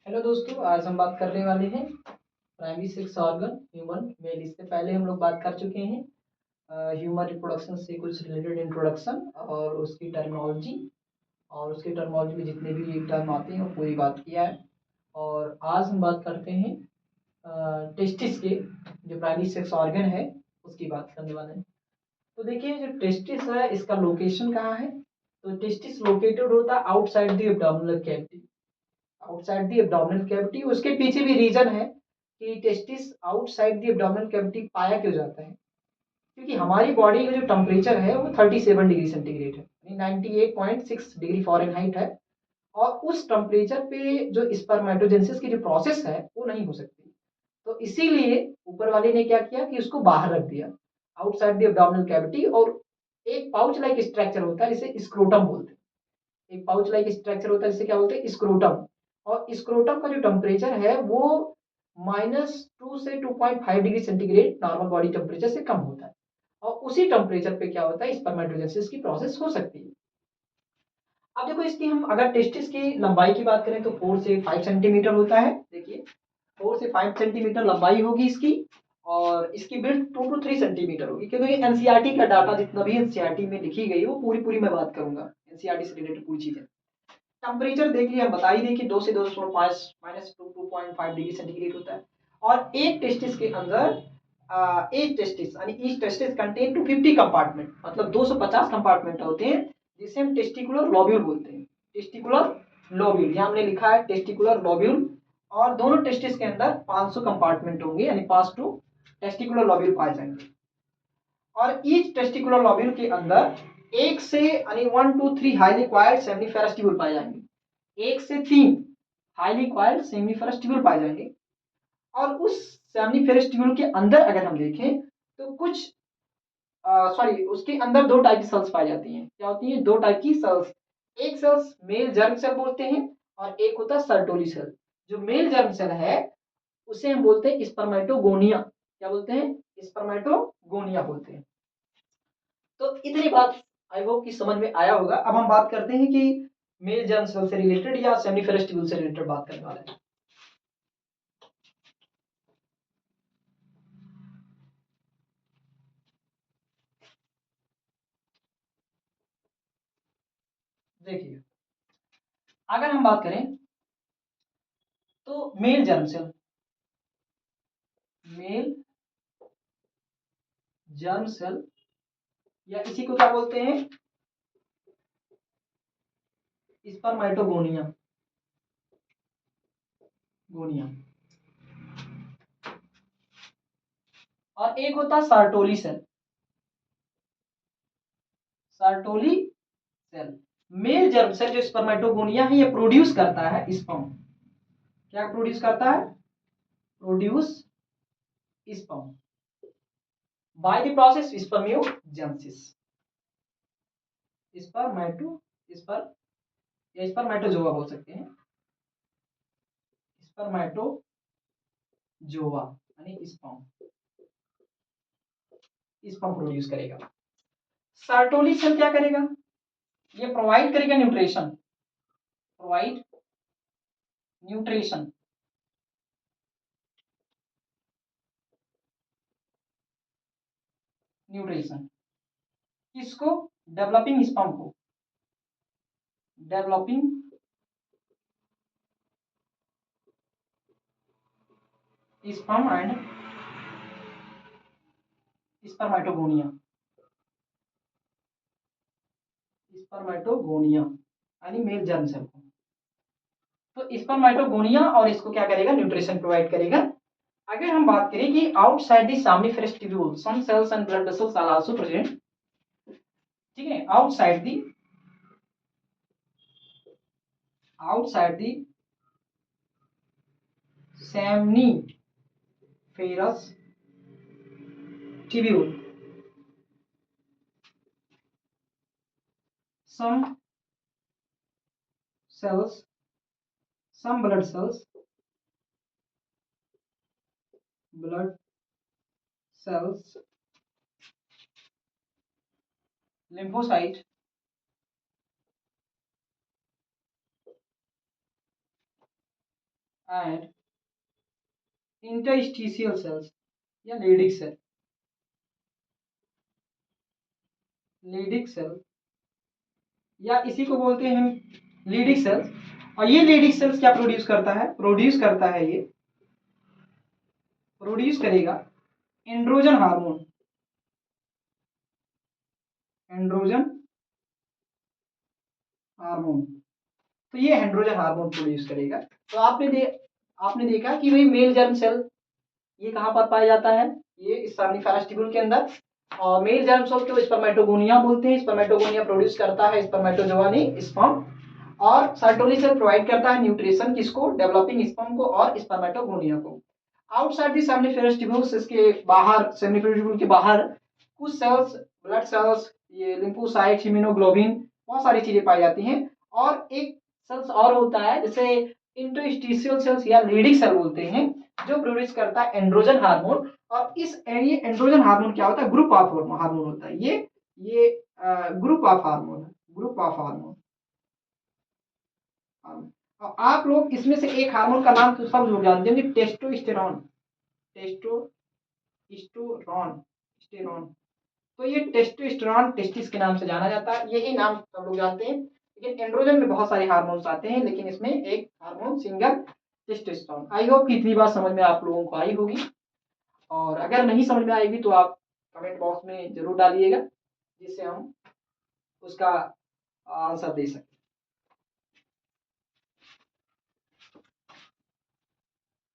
Hello दोस्तों, आज हम बात करने वाले हैं primary sex organ human male. इससे पहले हम लोग बात कर चुके हैं ह्यूमन रिप्रोडक्शन से कुछ रिलेटेड इंट्रोडक्शन और उसकी टर्मिनोलॉजी, और उसकी टर्मिनोलॉजी में जितने भी टर्म आते हैं वो पूरी बात किया है। और आज हम बात करते हैं टेस्टिस के, जो प्राइमरी सेक्स ऑर्गन है उसकी बात करने वाले हैं। तो देखिए, जो टेस्टिस है इसका लोकेशन कहाँ है? तो टेस्टिस लोकेटेड होता है outside the abdominal cavity. Outside the abdominal cavity, उसके पीछे भी रीजन है कि testis outside the abdominal cavity पाया क्यों जाता है। क्योंकि हमारी बॉडी का जो टेम्परेचर है वो 37 डिग्री सेंटीग्रेड है, यानी 98.6 डिग्री फॉरेनहाइट है। और उस टेम्परेचर पे जो स्पर्मेटोजेनेसिस की जो प्रोसेस है वो नहीं हो सकती। तो इसीलिए ऊपर वाले ने क्या किया कि उसको बाहर रख दिया आउटसाइड द एब्डोमिनल कैविटी। और एक पाउच लाइक स्ट्रक्चर होता है जिसे स्क्रोटम बोलते हैं। एक पाउच लाइक स्ट्रक्चर होता है जिसे क्या बोलते हैं? स्क्रोटम। और स्क्रोटम का जो टेम्परेचर है वो -2 से 2.5 degree centigrade normal body temperature से कम होता है। और उसी टेम्परेचर पे क्या होता है? स्पर्मेटोजेनेसिस की प्रोसेस हो सकती है। अब देखो, इसकी हम अगर टेस्टिस की लंबाई की बात करें तो 4 से 5 सेंटीमीटर होता है। देखिए, 4 से 5 सेंटीमीटर लंबाई होगी इसकी, और इसकी विड्थ 2 to 3 सेंटीमीटर होगी। क्योंकि एनसीईआरटी का डाटा जितना भी एनसीईआरटी में लिखी गई वो पूरी पूरी मैं बात करूंगा, एनसीईआरटी से रिलेटेड पूरी चीजें। टेम्परेचर देख लिया, हम बता ही दें कि 2 से 2.5 -2.5 डिग्री सेंटीग्रेड होता है। और एक टेस्टिस के अंदर एक टेस्टिस यानी each testis contain two 50 compartment, मतलब 250 कंपार्टमेंट होते हैं, जिसे हम टेस्टिकुलर लोब्यूल बोलते हैं। टेस्टिकुलर लोब्यूल, यहाँ हमने लिखा है टेस्टिकुलर लोब्यूल। और दोनों टेस्टिस के अंदर 500 कंपार्टमेंट होंगे, यानी 5 टेस्टिकुलर लोब्यूल पाए जाएंगे। और ईच टेस्टिकुलर लोब्यूल के अंदर एक से यानी 1 to 3 highly coiled seminiferous tubule पाए जाएंगे। 1 से 3 हाईली क्वाइल्ड सेमिनिफेरस ट्यूबुल पाए जाएंगे। और उस सेमिनिफेरस ट्यूबुल के अंदर अगर हम देखें तो कुछ सॉरी, उसके अंदर दो टाइप की सेल्स पाई जाती हैं। क्या होती हैं? दो टाइप की सेल्स। एक सेल्स मेल जर्म सेल बोलते हैं, और एक होता है सर्टोली सेल। जो मेल जर्म सेल है उसे हम बोलते हैं स्पर्मेटोगोनिया। क्या बोलते हैं? स्पर्मेटोगोनिया बोलते हैं। तो इतनी बात आई होप कि समझ में आया होगा। अब हम बात करते हैं कि मेल जर्म सेल से रिलेटेड या सेमिनिफेरस ट्यूबुल से रिलेटेड बात करने वाले हैं। देखिए, अगर हम बात करें तो male germ cell, male germ cell, या इसी को क्या बोलते हैं? Spermatogonia, gonia. और एक होता है Sertoli cell, Sertoli cell. Male germ cell जो स्पर्मेटोगोनिया है ये प्रोड्यूस करता है स्पर्म। क्या प्रोड्यूस करता है? Produce sperm by the process spermiogenesis. Spermato sper या स्पर्मेटोजोआ बोल सकते हैं। स्पर्मेटोजोआ यानी स्पर्म, स्पर्म प्रोड्यूस करेगा। सार्टोली सेल क्या करेगा? ये प्रोवाइड करेगा न्यूट्रिशन, प्रोवाइड न्यूट्रिशन, न्यूट्रिशन किसको? डेवलपिंग स्पर्म को, developing sperm and spermatogonia, spermatogonia यानी मेल जर्म सेल को। तो स्पर्मेटोगोनिया और इसको क्या करेगा? न्यूट्रिशन प्रोवाइड करेगा। अगर हम बात करें कि outside the seminiferous tubule some cells and blood vessels are also present. ठीक है, outside the seminiferous tubule some cells, some blood cells, lymphocyte, and interstitial cells या लेडिक सेल, लेडिक सेल या इसी को बोलते हैं हम लीडिक सेल्स। और ये लीडिक सेल्स क्या प्रोड्यूस करता है, ये प्रोड्यूस करेगा एंड्रोजन हार्मोन, एंड्रोजन हार्मोन। तो ये एंड्रोजन हार्मोन प्रोड्यूस करेगा। तो आपने देखा कि भाई मेल जर्म सेल ये कहाँ पर पाया जाता है, ये स्पर्मिफेरस ट्यूब्यूल के अंदर। और मेल जर्म सेल को स्पर्मेटोगोनिया बोलते हैं। स्पर्मेटोगोनिया प्रोड्यूस करता है स्पर्मेटोजोआ ने स्पर्म, और सर्टोली सेल प्रोवाइड करता है न्यूट्रिशन किसको, डेवलपिंग स्पर्म को और स्पर्मेटोगोनिया को। आउटसाइड दी सेमिनिफेरस ट्यूब्यूल्स, इसके बाहर सेमिनिफेरस ट्यूब्यूल के बाहर कुछ सेल्स, ब्लड सेल्स, ये लिम्फोसाइट, हीमोग्लोबिन, बहुत सारी चीजें पाई जाती हैं। और एक सेल्स और होता है जिसे इंटरस्टिशियल सेल्स या लीडिक सेल बोलते हैं, जो प्रोड्यूस करता है एंड्रोजन हार्मोन। और ये एंड्रोजन हार्मोन क्या होता है, ग्रुप ऑफ हार्मोन होता है। ये ग्रुप ऑफ हार्मोन है, ग्रुप ऑफ हार्मोन। और आप लोग इसमें से एक हार्मोन का नाम तो सब लोग जानते होंगे, टेस्टोस्टेरोन, टेस्टोस्टेरोन, स्टेरोन। तो ये टेस्टोस्टेरोन टेस्टिस के नाम से जाना जाता है, यही नाम सब लोग जानते हैं। लेकिन एंड्रोजन में बहुत सारे हार्मोन्स आते हैं, लेकिन इसमें एक hormone single testosterone. I hope कि इतनी बात समझ में आप लोगों को आई होगी, और अगर नहीं समझ में आएगी तो आप कमेंट बॉक्स में जरूर डालिएगा, जिससे हम उसका आंसर दे सकें।